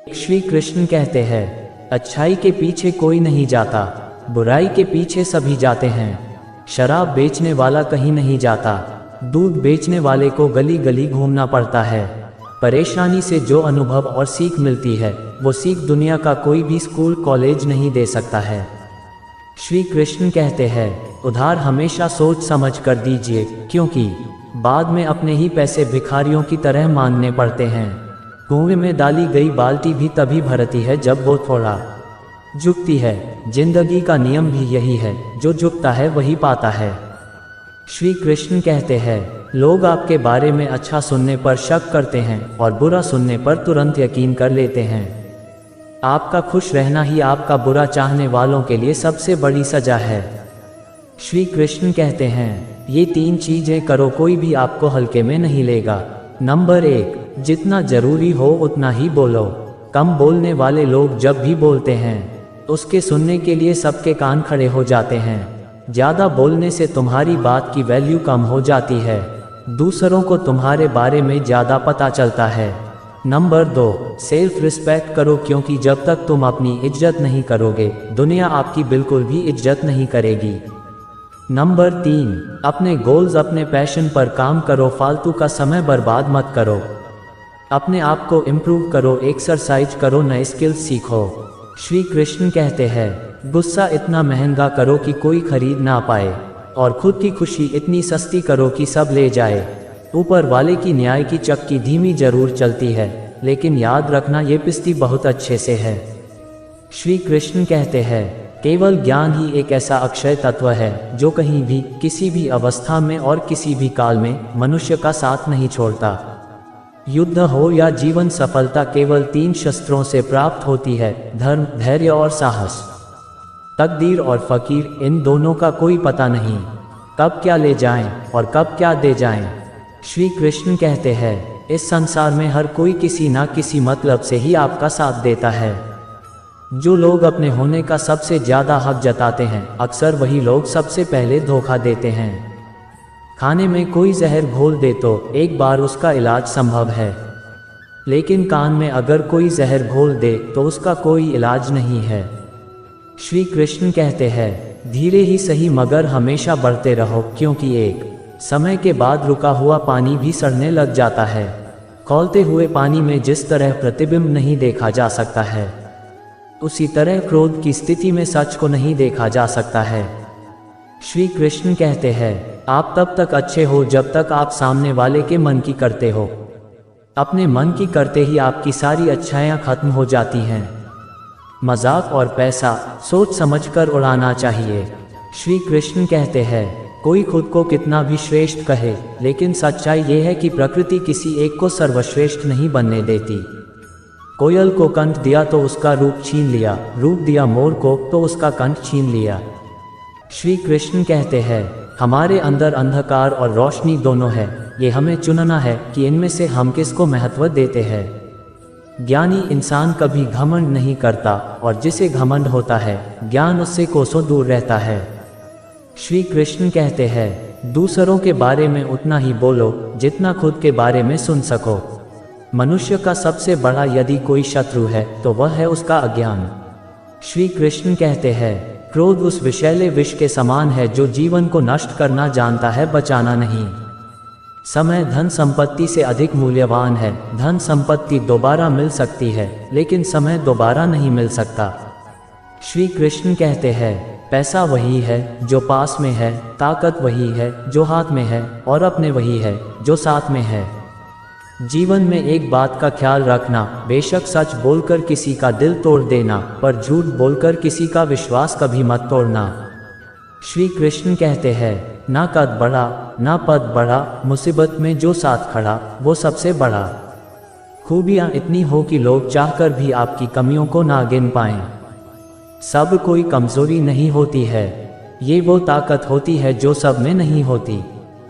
श्री कृष्ण कहते हैं, अच्छाई के पीछे कोई नहीं जाता, बुराई के पीछे सभी जाते हैं। शराब बेचने वाला कहीं नहीं जाता, दूध बेचने वाले को गली गली घूमना पड़ता है। परेशानी से जो अनुभव और सीख मिलती है, वो सीख दुनिया का कोई भी स्कूल कॉलेज नहीं दे सकता है। श्री कृष्ण कहते हैं, उधार हमेशा सोच समझ कर दीजिए, क्योंकि बाद में अपने ही पैसे भिखारियों की तरह मांगने पड़ते हैं। कुएं में डाली गई बाल्टी भी तभी भरती है जब वो थोड़ा झुकती है। जिंदगी का नियम भी यही है, जो झुकता है वही पाता है। श्री कृष्ण कहते हैं, लोग आपके बारे में अच्छा सुनने पर शक करते हैं और बुरा सुनने पर तुरंत यकीन कर लेते हैं। आपका खुश रहना ही आपका बुरा चाहने वालों के लिए सबसे बड़ी सजा है। श्री कृष्ण कहते हैं, ये 3 चीजें करो, कोई भी आपको हल्के में नहीं लेगा। नंबर 1, जितना जरूरी हो उतना ही बोलो। कम बोलने वाले लोग जब भी बोलते हैं, उसके सुनने के लिए सबके कान खड़े हो जाते हैं। ज़्यादा बोलने से तुम्हारी बात की वैल्यू कम हो जाती है, दूसरों को तुम्हारे बारे में ज़्यादा पता चलता है। नंबर 2, सेल्फ रिस्पेक्ट करो, क्योंकि जब तक तुम अपनी इज्जत नहीं करोगे, दुनिया आपकी बिल्कुल भी इज्जत नहीं करेगी। नंबर 3, अपने गोल्स, अपने पैशन पर काम करो, फालतू का समय बर्बाद मत करो। अपने आप को इम्प्रूव करो, एक्सरसाइज करो, नए स्किल्स सीखो। श्री कृष्ण कहते हैं, गुस्सा इतना महंगा करो कि कोई खरीद ना पाए, और खुद की खुशी इतनी सस्ती करो कि सब ले जाए। ऊपर वाले की न्याय की चक्की धीमी जरूर चलती है, लेकिन याद रखना ये पिसती बहुत अच्छे से है। श्री कृष्ण कहते हैं, केवल ज्ञान ही एक ऐसा अक्षय तत्व है जो कहीं भी, किसी भी अवस्था में और किसी भी काल में मनुष्य का साथ नहीं छोड़ता। युद्ध हो या जीवन, सफलता केवल 3 शस्त्रों से प्राप्त होती है, धर्म, धैर्य और साहस। तकदीर और फकीर, इन दोनों का कोई पता नहीं, कब क्या ले जाएं और कब क्या दे जाएं। श्री कृष्ण कहते हैं, इस संसार में हर कोई किसी ना किसी मतलब से ही आपका साथ देता है। जो लोग अपने होने का सबसे ज़्यादा हक जताते हैं, अक्सर वही लोग सबसे पहले धोखा देते हैं। खाने में कोई जहर घोल दे तो एक बार उसका इलाज संभव है, लेकिन कान में अगर कोई जहर घोल दे तो उसका कोई इलाज नहीं है। श्री कृष्ण कहते हैं, धीरे ही सही मगर हमेशा बढ़ते रहो, क्योंकि एक समय के बाद रुका हुआ पानी भी सड़ने लग जाता है। खौलते हुए पानी में जिस तरह प्रतिबिंब नहीं देखा जा सकता है, उसी तरह क्रोध की स्थिति में सच को नहीं देखा जा सकता है। श्री कृष्ण कहते हैं, आप तब तक अच्छे हो जब तक आप सामने वाले के मन की करते हो। अपने मन की करते ही आपकी सारी अच्छाइयाँ खत्म हो जाती हैं। मजाक और पैसा सोच समझकर उड़ाना चाहिए। श्री कृष्ण कहते हैं, कोई खुद को कितना भी श्रेष्ठ कहे, लेकिन सच्चाई ये है कि प्रकृति किसी एक को सर्वश्रेष्ठ नहीं बनने देती। कोयल को कंठ दिया तो उसका रूप छीन लिया, रूप दिया मोर को तो उसका कंठ छीन लिया। श्री कृष्ण कहते हैं, हमारे अंदर अंधकार और रोशनी दोनों है, ये हमें चुनना है कि इनमें से हम किसको महत्व देते हैं। ज्ञानी इंसान कभी घमंड नहीं करता, और जिसे घमंड होता है, ज्ञान उससे कोसों दूर रहता है। श्री कृष्ण कहते हैं, दूसरों के बारे में उतना ही बोलो जितना खुद के बारे में सुन सको। मनुष्य का सबसे बड़ा यदि कोई शत्रु है तो वह है उसका अज्ञान। श्री कृष्ण कहते हैं, क्रोध उस विषैले विष के समान है जो जीवन को नष्ट करना जानता है, बचाना नहीं। समय धन संपत्ति से अधिक मूल्यवान है। धन संपत्ति दोबारा मिल सकती है, लेकिन समय दोबारा नहीं मिल सकता। श्री कृष्ण कहते हैं, पैसा वही है जो पास में है, ताकत वही है जो हाथ में है, और अपने वही है जो साथ में है। जीवन में एक बात का ख्याल रखना, बेशक सच बोलकर किसी का दिल तोड़ देना, पर झूठ बोलकर किसी का विश्वास कभी मत तोड़ना। श्री कृष्ण कहते हैं, ना कद बड़ा ना पद बड़ा, मुसीबत में जो साथ खड़ा वो सबसे बड़ा। खूबियाँ इतनी हो कि लोग चाहकर भी आपकी कमियों को ना गिन पाएं। सब कोई कमजोरी नहीं होती है, ये वो ताकत होती है जो सब में नहीं होती।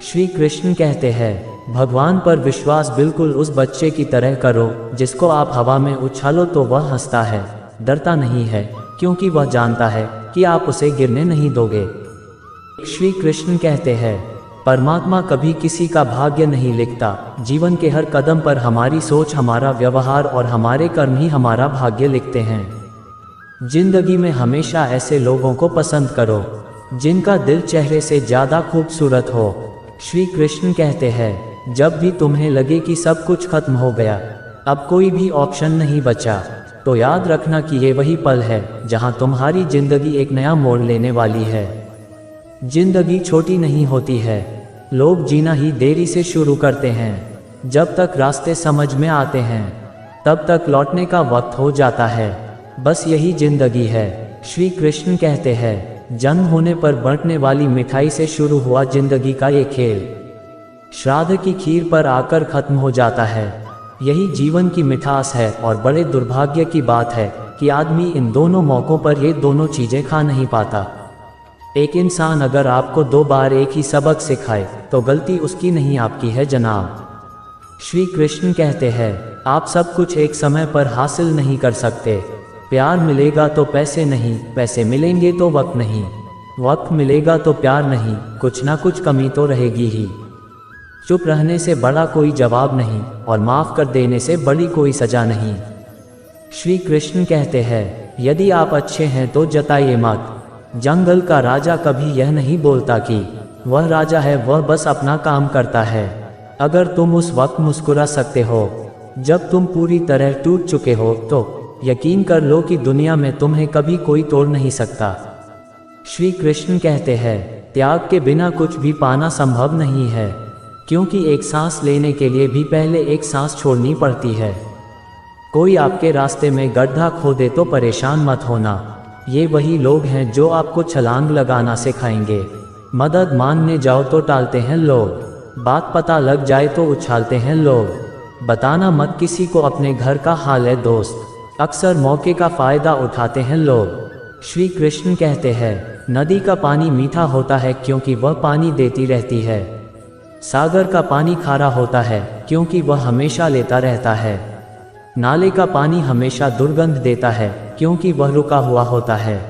श्री कृष्ण कहते हैं, भगवान पर विश्वास बिल्कुल उस बच्चे की तरह करो जिसको आप हवा में उछालो तो वह हंसता है, डरता नहीं है, क्योंकि वह जानता है कि आप उसे गिरने नहीं दोगे। श्री कृष्ण कहते हैं, परमात्मा कभी किसी का भाग्य नहीं लिखता। जीवन के हर कदम पर हमारी सोच, हमारा व्यवहार और हमारे कर्म ही हमारा भाग्य लिखते हैं। जिंदगी में हमेशा ऐसे लोगों को पसंद करो जिनका दिल चेहरे से ज़्यादा खूबसूरत हो। श्री कृष्ण कहते हैं, जब भी तुम्हें लगे कि सब कुछ खत्म हो गया, अब कोई भी ऑप्शन नहीं बचा, तो याद रखना कि ये वही पल है जहां तुम्हारी जिंदगी एक नया मोड़ लेने वाली है। जिंदगी छोटी नहीं होती है, लोग जीना ही देरी से शुरू करते हैं। जब तक रास्ते समझ में आते हैं, तब तक लौटने का वक्त हो जाता है। बस यही जिंदगी है। श्री कृष्ण कहते हैं, जन्म होने पर बंटने वाली मिठाई से शुरू हुआ जिंदगी का ये खेल, श्राद्ध की खीर पर आकर खत्म हो जाता है। यही जीवन की मिठास है और बड़े दुर्भाग्य की बात है कि आदमी इन दोनों मौक़ों पर ये दोनों चीज़ें खा नहीं पाता। एक इंसान अगर आपको 2 बार एक ही सबक सिखाए तो गलती उसकी नहीं, आपकी है जनाब। श्री कृष्ण कहते हैं, आप सब कुछ एक समय पर हासिल नहीं कर सकते। प्यार मिलेगा तो पैसे नहीं, पैसे मिलेंगे तो वक्त नहीं, वक्त मिलेगा तो प्यार नहीं, कुछ ना कुछ कमी तो रहेगी ही। चुप रहने से बड़ा कोई जवाब नहीं और माफ़ कर देने से बड़ी कोई सज़ा नहीं। श्री कृष्ण कहते हैं, यदि आप अच्छे हैं तो जताइए मत। जंगल का राजा कभी यह नहीं बोलता कि वह राजा है, वह बस अपना काम करता है। अगर तुम उस वक्त मुस्कुरा सकते हो जब तुम पूरी तरह टूट चुके हो, तो यकीन कर लो कि दुनिया में तुम्हें कभी कोई तोड़ नहीं सकता। श्री कृष्ण कहते हैं, त्याग के बिना कुछ भी पाना संभव नहीं है, क्योंकि एक सांस लेने के लिए भी पहले एक सांस छोड़नी पड़ती है। कोई आपके रास्ते में गड्ढा खोदे तो परेशान मत होना, ये वही लोग हैं जो आपको छलांग लगाना सिखाएंगे। मदद मांगने जाओ तो टालते हैं लोग, बात पता लग जाए तो उछालते हैं लोग। बताना मत किसी को अपने घर का हाल है दोस्त, अक्सर मौके का फ़ायदा उठाते हैं लोग। श्री कृष्ण कहते हैं, नदी का पानी मीठा होता है क्योंकि वह पानी देती रहती है। सागर का पानी खारा होता है क्योंकि वह हमेशा लेता रहता है। नाले का पानी हमेशा दुर्गंध देता है क्योंकि वह रुका हुआ होता है।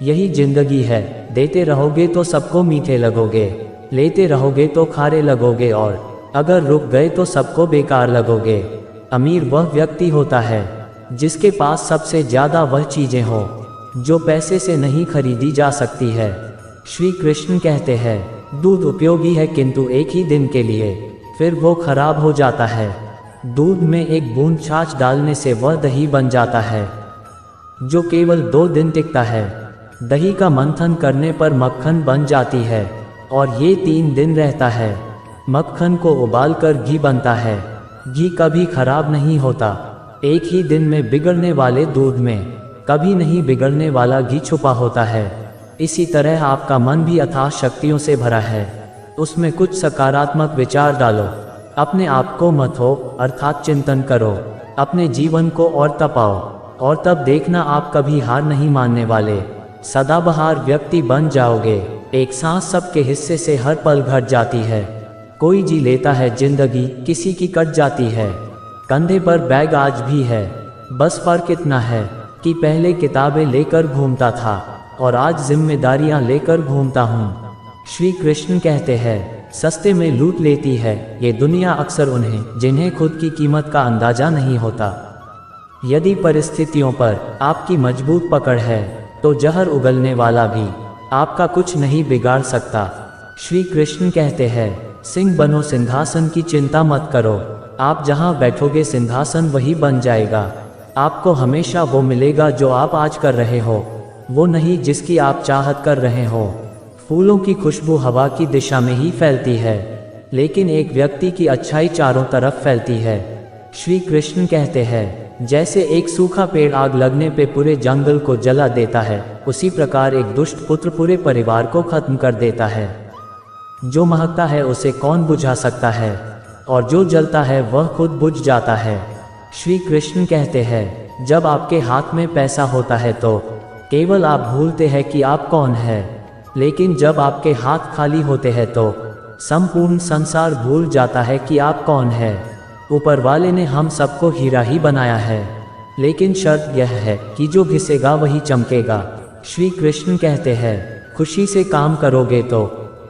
यही जिंदगी है, देते रहोगे तो सबको मीठे लगोगे, लेते रहोगे तो खारे लगोगे, और अगर रुक गए तो सबको बेकार लगोगे। अमीर वह व्यक्ति होता है जिसके पास सबसे ज़्यादा वह चीज़ें हो जो पैसे से नहीं खरीदी जा सकती है। श्री कृष्ण कहते हैं, दूध उपयोगी है किंतु एक ही दिन के लिए, फिर वो खराब हो जाता है। दूध में एक बूंद छाछ डालने से वह दही बन जाता है जो केवल 2 दिन टिकता है। दही का मंथन करने पर मक्खन बन जाती है और ये 3 दिन रहता है। मक्खन को उबालकर घी बनता है। घी कभी खराब नहीं होता। एक ही दिन में बिगड़ने वाले दूध में कभी नहीं बिगड़ने वाला घी छुपा होता है। इसी तरह आपका मन भी अथाह शक्तियों से भरा है, उसमें कुछ सकारात्मक विचार डालो। अपने आप को मत हो अर्थात चिंतन करो, अपने जीवन को और तपाओ, और तब देखना आप कभी हार नहीं मानने वाले, सदाबहार व्यक्ति बन जाओगे। एक सांस सबके हिस्से से हर पल घट जाती है। कोई जी लेता है जिंदगी, किसी की कट जाती है। कंधे पर बैग आज भी है, बस फर्क इतना है कि पहले किताबें लेकर घूमता था और आज जिम्मेदारियां लेकर घूमता हूँ। श्री कृष्ण कहते हैं, सस्ते में लूट लेती है ये दुनिया अक्सर उन्हें जिन्हें खुद की कीमत का अंदाजा नहीं होता। यदि परिस्थितियों पर आपकी मजबूत पकड़ है तो जहर उगलने वाला भी आपका कुछ नहीं बिगाड़ सकता। श्री कृष्ण कहते हैं, सिंह बनो सिंहासन की चिंता मत करो, आप जहां बैठोगे सिंहासन वही बन जाएगा। आपको हमेशा वो मिलेगा जो आप आज कर रहे हो, वो नहीं जिसकी आप चाहत कर रहे हो। फूलों की खुशबू हवा की दिशा में ही फैलती है, लेकिन एक व्यक्ति की अच्छाई चारों तरफ फैलती है। श्री कृष्ण कहते हैं, जैसे एक सूखा पेड़ आग लगने पे पूरे जंगल को जला देता है, उसी प्रकार एक दुष्ट पुत्र पूरे परिवार को खत्म कर देता है। जो महकता है उसे कौन बुझा सकता है, और जो जलता है वह खुद बुझ जाता है। श्री कृष्ण कहते हैं, जब आपके हाथ में पैसा होता है तो केवल आप भूलते हैं कि आप कौन है, लेकिन जब आपके हाथ खाली होते हैं तो संपूर्ण संसार भूल जाता है कि आप कौन है। ऊपर वाले ने हम सबको हीरा ही बनाया है, लेकिन शर्त यह है कि जो घिसेगा वही चमकेगा। श्री कृष्ण कहते हैं, खुशी से काम करोगे तो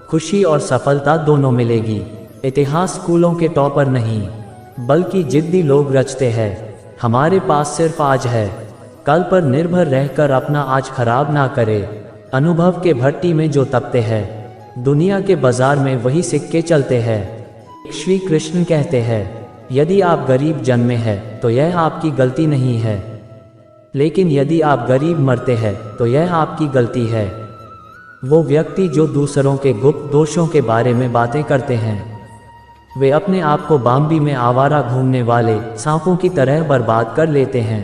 खुशी और सफलता दोनों मिलेगी। इतिहास स्कूलों के टॉपर नहीं, बल्कि जिद्दी लोग रचते हैं। हमारे पास सिर्फ आज है, कल पर निर्भर रहकर अपना आज खराब ना करे। अनुभव के भट्टी में जो तपते हैं, दुनिया के बाजार में वही सिक्के चलते हैं। श्री कृष्ण कहते हैं, यदि आप गरीब जन्मे हैं तो यह आपकी गलती नहीं है, लेकिन यदि आप गरीब मरते हैं तो यह आपकी गलती है। वो व्यक्ति जो दूसरों के गुप्त दोषों के बारे में बातें करते हैं, वे अपने आप को बाम्बी में आवारा घूमने वाले सांपों की तरह बर्बाद कर लेते हैं।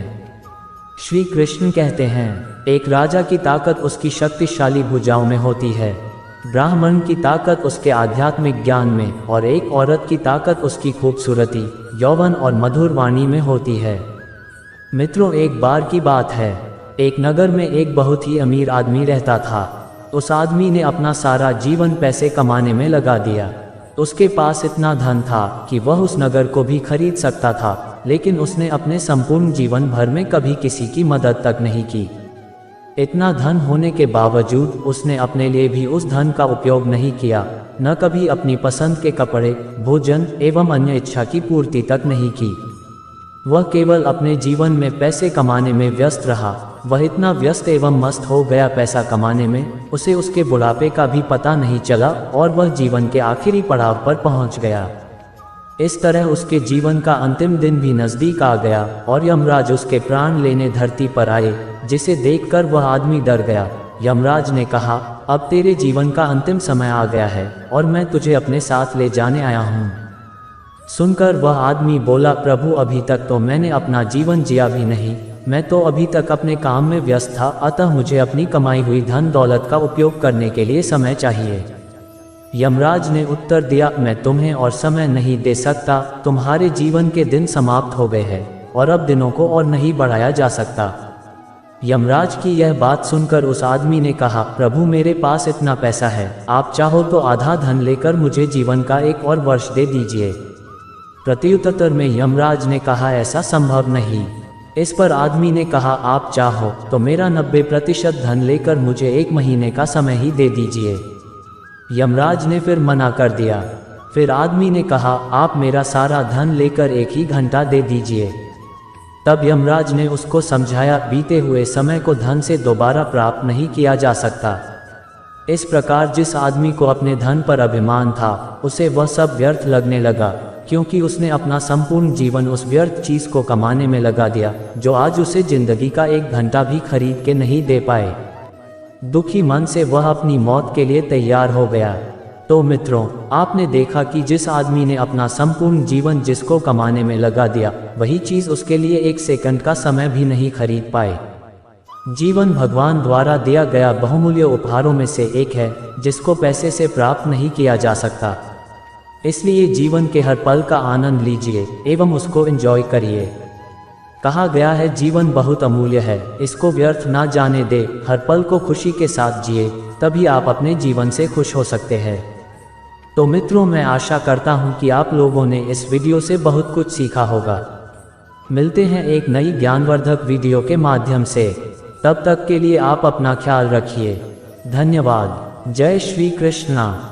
श्री कृष्ण कहते हैं, एक राजा की ताकत उसकी शक्तिशाली भुजाओं में होती है, ब्राह्मण की ताकत उसके आध्यात्मिक ज्ञान में, और एक औरत की ताकत उसकी खूबसूरती, यौवन और मधुर वाणी में होती है। मित्रों, एक बार की बात है, एक नगर में एक बहुत ही अमीर आदमी रहता था। उस आदमी ने अपना सारा जीवन पैसे कमाने में लगा दिया। उसके पास इतना धन था कि वह उस नगर को भी खरीद सकता था, लेकिन उसने अपने संपूर्ण जीवन भर में कभी किसी की मदद तक नहीं की। इतना धन होने के बावजूद उसने अपने लिए भी उस धन का उपयोग नहीं किया, न कभी अपनी पसंद के कपड़े, भोजन एवं अन्य इच्छा की पूर्ति तक नहीं की। वह केवल अपने जीवन में पैसे कमाने में व्यस्त रहा। वह इतना व्यस्त एवं मस्त हो गया पैसा कमाने में, उसे उसके बुढ़ापे का भी पता नहीं चला और वह जीवन के आखिरी पड़ाव पर पहुंच गया। इस तरह उसके जीवन का अंतिम दिन भी नज़दीक आ गया और यमराज उसके प्राण लेने धरती पर आए, जिसे देखकर वह आदमी डर गया। यमराज ने कहा, अब तेरे जीवन का अंतिम समय आ गया है और मैं तुझे अपने साथ ले जाने आया हूँ। सुनकर वह आदमी बोला, प्रभु, अभी तक तो मैंने अपना जीवन जिया भी नहीं, मैं तो अभी तक अपने काम में व्यस्त था, अतः मुझे अपनी कमाई हुई धन दौलत का उपयोग करने के लिए समय चाहिए। यमराज ने उत्तर दिया, मैं तुम्हें और समय नहीं दे सकता, तुम्हारे जीवन के दिन समाप्त हो गए हैं और अब दिनों को और नहीं बढ़ाया जा सकता। यमराज की यह बात सुनकर उस आदमी ने कहा, प्रभु, मेरे पास इतना पैसा है, आप चाहो तो आधा धन लेकर मुझे जीवन का एक और वर्ष दे दीजिए। प्रत्युत्तर में यमराज ने कहा, ऐसा संभव नहीं। इस पर आदमी ने कहा, आप चाहो तो मेरा 90% धन लेकर मुझे 1 महीने का समय ही दे दीजिए। यमराज ने फिर मना कर दिया। फिर आदमी ने कहा, आप मेरा सारा धन लेकर 1 ही घंटा दे दीजिए। तब यमराज ने उसको समझाया, बीते हुए समय को धन से दोबारा प्राप्त नहीं किया जा सकता। इस प्रकार जिस आदमी को अपने धन पर अभिमान था, उसे वह सब व्यर्थ लगने लगा, क्योंकि उसने अपना संपूर्ण जीवन उस व्यर्थ चीज को कमाने में लगा दिया, जो आज उसे जिंदगी का 1 घंटा भी खरीद के नहीं दे पाए। दुखी मन से वह अपनी मौत के लिए तैयार हो गया। तो मित्रों, आपने देखा कि जिस आदमी ने अपना संपूर्ण जीवन जिसको कमाने में लगा दिया, वही चीज उसके लिए 1 सेकंड का समय भी नहीं खरीद पाए। जीवन भगवान द्वारा दिया गया बहुमूल्य उपहारों में से एक है, जिसको पैसे से प्राप्त नहीं किया जा सकता। इसलिए जीवन के हर पल का आनंद लीजिए एवं उसको एंजॉय करिए। कहा गया है, जीवन बहुत अमूल्य है, इसको व्यर्थ ना जाने दे, हर पल को खुशी के साथ जिए, तभी आप अपने जीवन से खुश हो सकते हैं। तो मित्रों, मैं आशा करता हूँ कि आप लोगों ने इस वीडियो से बहुत कुछ सीखा होगा। मिलते हैं एक नई ज्ञानवर्धक वीडियो के माध्यम से। तब तक के लिए आप अपना ख्याल रखिए। धन्यवाद। जय श्री कृष्णा।